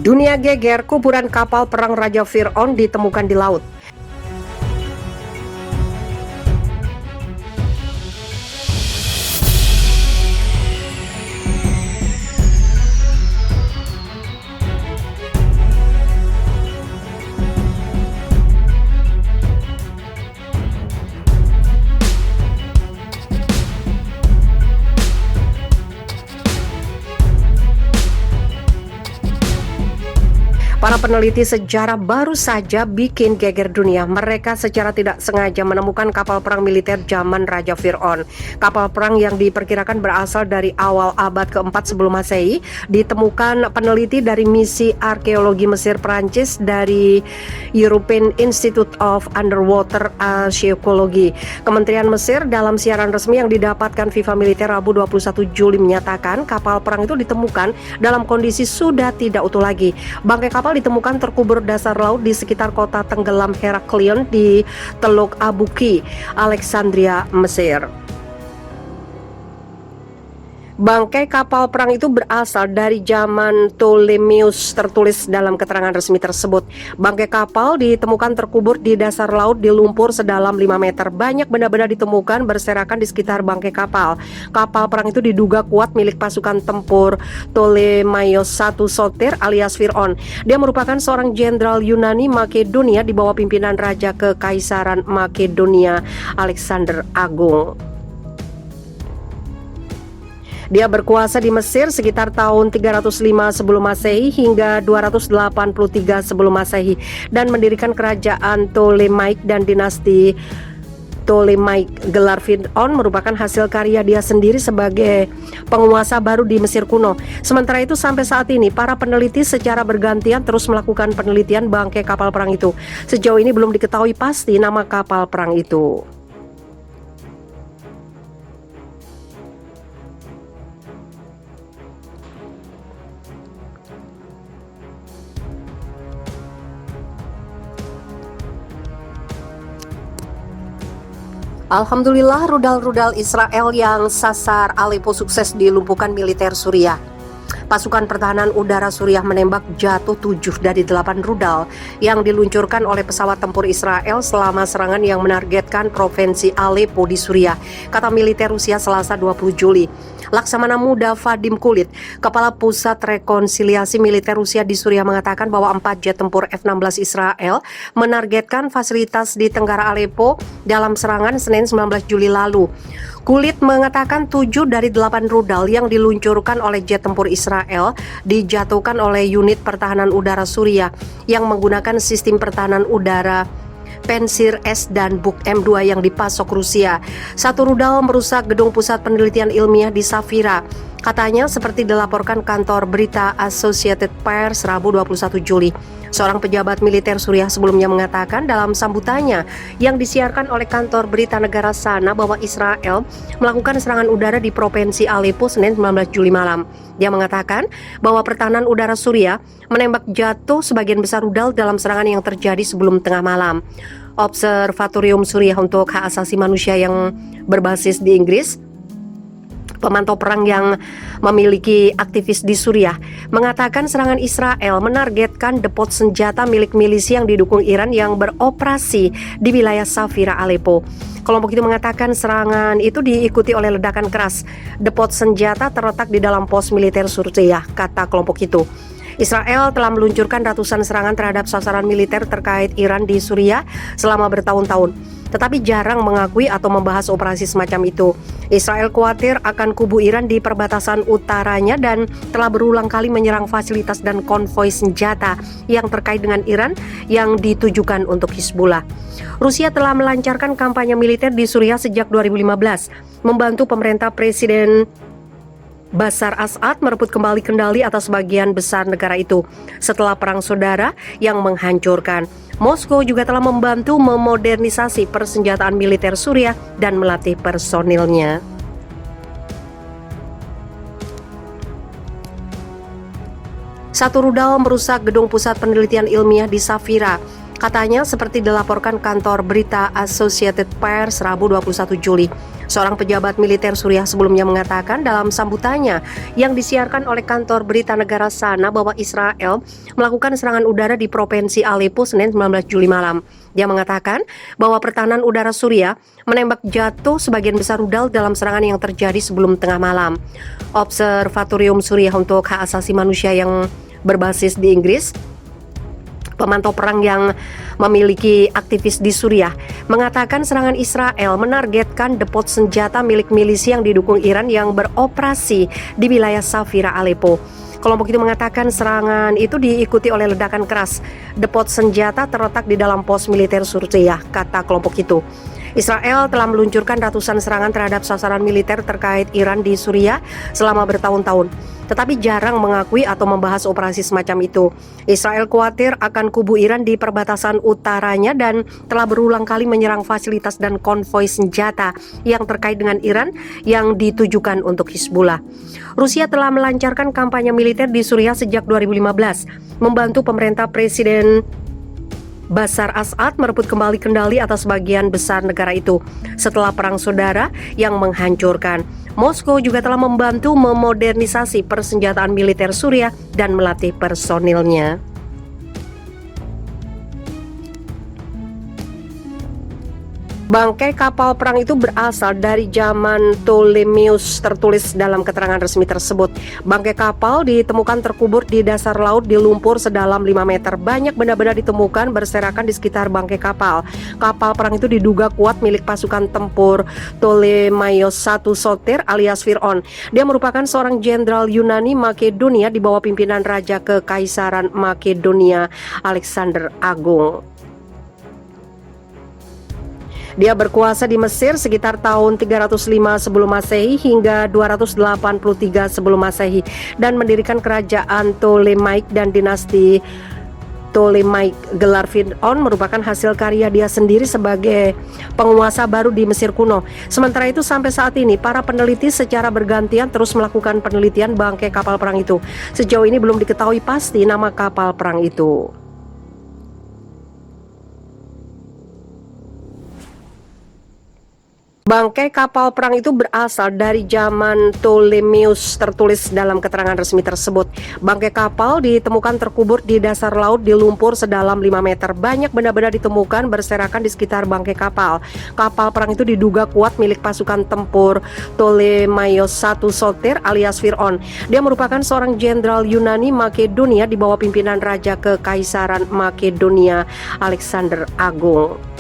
Dunia geger, kuburan kapal perang Raja Fir'aun ditemukan di laut. Para peneliti sejarah baru saja bikin geger dunia. Mereka secara tidak sengaja menemukan kapal perang militer zaman Raja Fir'aun. Kapal perang yang diperkirakan berasal dari awal abad keempat sebelum Masehi ditemukan peneliti dari misi arkeologi Mesir Prancis dari European Institute of Underwater Archaeology. Kementerian Mesir dalam siaran resmi yang didapatkan FIFA Militer Rabu 21 Juli menyatakan kapal perang itu ditemukan dalam kondisi sudah tidak utuh lagi. Bangkai kapal ditemukan terkubur dasar laut di sekitar kota tenggelam Heraklion di Teluk Abuki, Alexandria, Mesir. Bangkai kapal perang itu berasal dari zaman Ptolemeus, tertulis dalam keterangan resmi tersebut. Bangkai kapal ditemukan terkubur di dasar laut di lumpur sedalam 5 meter. Banyak benda-benda ditemukan berserakan di sekitar bangkai kapal. Kapal perang itu diduga kuat milik pasukan tempur Ptolemaios I Soter alias Fir'aun. Dia merupakan seorang jenderal Yunani Makedonia di bawah pimpinan Raja Kekaisaran Makedonia Alexander Agung. Dia berkuasa di Mesir sekitar tahun 305 sebelum Masehi hingga 283 sebelum Masehi dan mendirikan kerajaan Ptolemaik dan dinasti Ptolemaik. Gelar Fir'aun merupakan hasil karya dia sendiri sebagai penguasa baru di Mesir kuno. Sementara itu sampai saat ini para peneliti secara bergantian terus melakukan penelitian bangkai kapal perang itu. Sejauh ini belum diketahui pasti nama kapal perang itu. Alhamdulillah, rudal-rudal Israel yang sasar Aleppo sukses dilumpuhkan militer Suriah. Pasukan pertahanan udara Suriah menembak jatuh 7 dari 8 rudal yang diluncurkan oleh pesawat tempur Israel selama serangan yang menargetkan provinsi Aleppo di Suriah, kata militer Rusia Selasa 20 Juli. Laksamana Muda Vadim Kulit, Kepala Pusat Rekonsiliasi Militer Rusia di Suriah mengatakan bahwa 4 jet tempur F-16 Israel menargetkan fasilitas di Tenggara Aleppo dalam serangan Senin 19 Juli lalu. Kulit mengatakan 7 dari 8 rudal yang diluncurkan oleh jet tempur Israel dijatuhkan oleh unit pertahanan udara Suriah yang menggunakan sistem pertahanan udara Pansir S dan Buk M2 yang dipasok Rusia. Satu rudal merusak gedung pusat penelitian ilmiah di Safira. Katanya seperti dilaporkan kantor berita Associated Press Rabu 21 Juli. Seorang pejabat militer Suriah sebelumnya mengatakan dalam sambutannya yang disiarkan oleh kantor berita negara sana bahwa Israel melakukan serangan udara di provinsi Aleppo Senin 19 Juli malam. Dia mengatakan bahwa pertahanan udara Suriah menembak jatuh sebagian besar rudal dalam serangan yang terjadi sebelum tengah malam. Observatorium Suriah untuk Hak Asasi Manusia yang berbasis di Inggris, pemantau perang yang memiliki aktivis di Suriah, mengatakan serangan Israel menargetkan depot senjata milik milisi yang didukung Iran yang beroperasi di wilayah Safira Aleppo. Kelompok itu mengatakan serangan itu diikuti oleh ledakan keras. Depot senjata terletak di dalam pos militer Suriah, kata kelompok itu. Israel telah meluncurkan ratusan serangan terhadap sasaran militer terkait Iran di Suriah selama bertahun-tahun, tetapi jarang mengakui atau membahas operasi semacam itu. Israel khawatir akan kubu Iran di perbatasan utaranya dan telah berulang kali menyerang fasilitas dan konvoi senjata yang terkait dengan Iran yang ditujukan untuk Hizbullah. Rusia telah melancarkan kampanye militer di Suriah sejak 2015, membantu pemerintah Presiden Bashar Assad merebut kembali kendali atas sebagian besar negara itu setelah perang saudara yang menghancurkan. Moskow juga telah membantu memodernisasi persenjataan militer Suriah dan melatih personilnya. Satu rudal merusak gedung pusat penelitian ilmiah di Safira. Katanya seperti dilaporkan kantor berita Associated Press Rabu 21 Juli. Seorang pejabat militer Suriah sebelumnya mengatakan dalam sambutannya yang disiarkan oleh kantor berita negara sana bahwa Israel melakukan serangan udara di provinsi Aleppo Senin 19 Juli malam. Dia mengatakan bahwa pertahanan udara Suriah menembak jatuh sebagian besar rudal dalam serangan yang terjadi sebelum tengah malam. Observatorium Suriah untuk Hak Asasi Manusia yang berbasis di Inggris, pemantau perang yang memiliki aktivis di Suriah, mengatakan serangan Israel menargetkan depot senjata milik milisi yang didukung Iran yang beroperasi di wilayah Safira Aleppo. Kelompok itu mengatakan serangan itu diikuti oleh ledakan keras. Depot senjata terletak di dalam pos militer Suriah, kata kelompok itu. Israel telah meluncurkan ratusan serangan terhadap sasaran militer terkait Iran di Suriah selama bertahun-tahun, tetapi jarang mengakui atau membahas operasi semacam itu. Israel khawatir akan kubu Iran di perbatasan utaranya dan telah berulang kali menyerang fasilitas dan konvoi senjata yang terkait dengan Iran yang ditujukan untuk Hizbullah. Rusia telah melancarkan kampanye militer di Suriah sejak 2015, membantu pemerintah Presiden Bashar Assad merebut kembali kendali atas bagian besar negara itu setelah perang saudara yang menghancurkan. Moskow juga telah membantu memodernisasi persenjataan militer Suriah dan melatih personilnya. Bangkai kapal perang itu berasal dari zaman Ptolemeus, tertulis dalam keterangan resmi tersebut. Bangkai kapal ditemukan terkubur di dasar laut di lumpur sedalam 5 meter. Banyak benda-benda ditemukan berserakan di sekitar bangkai kapal. Kapal perang itu diduga kuat milik pasukan tempur Ptolemaios I Soter alias Fir'aun. Dia merupakan seorang jenderal Yunani Makedonia di bawah pimpinan Raja Kekaisaran Makedonia Alexander Agung. Dia berkuasa di Mesir sekitar tahun 305 sebelum Masehi hingga 283 sebelum Masehi dan mendirikan kerajaan Ptolemaik dan dinasti Ptolemaik. Gelar Fir'aun merupakan hasil karya dia sendiri sebagai penguasa baru di Mesir kuno. Sementara itu sampai saat ini para peneliti secara bergantian terus melakukan penelitian bangkai kapal perang itu. Sejauh ini belum diketahui pasti nama kapal perang itu. Bangkai kapal perang itu berasal dari zaman Ptolemeus, tertulis dalam keterangan resmi tersebut. Bangkai kapal ditemukan terkubur di dasar laut di lumpur sedalam 5 meter. Banyak benda-benda ditemukan berserakan di sekitar bangkai kapal. Kapal perang itu diduga kuat milik pasukan tempur Ptolemaios I Soter alias Fir'aun. Dia merupakan seorang jenderal Yunani Makedonia di bawah pimpinan Raja Kekaisaran Makedonia Alexander Agung.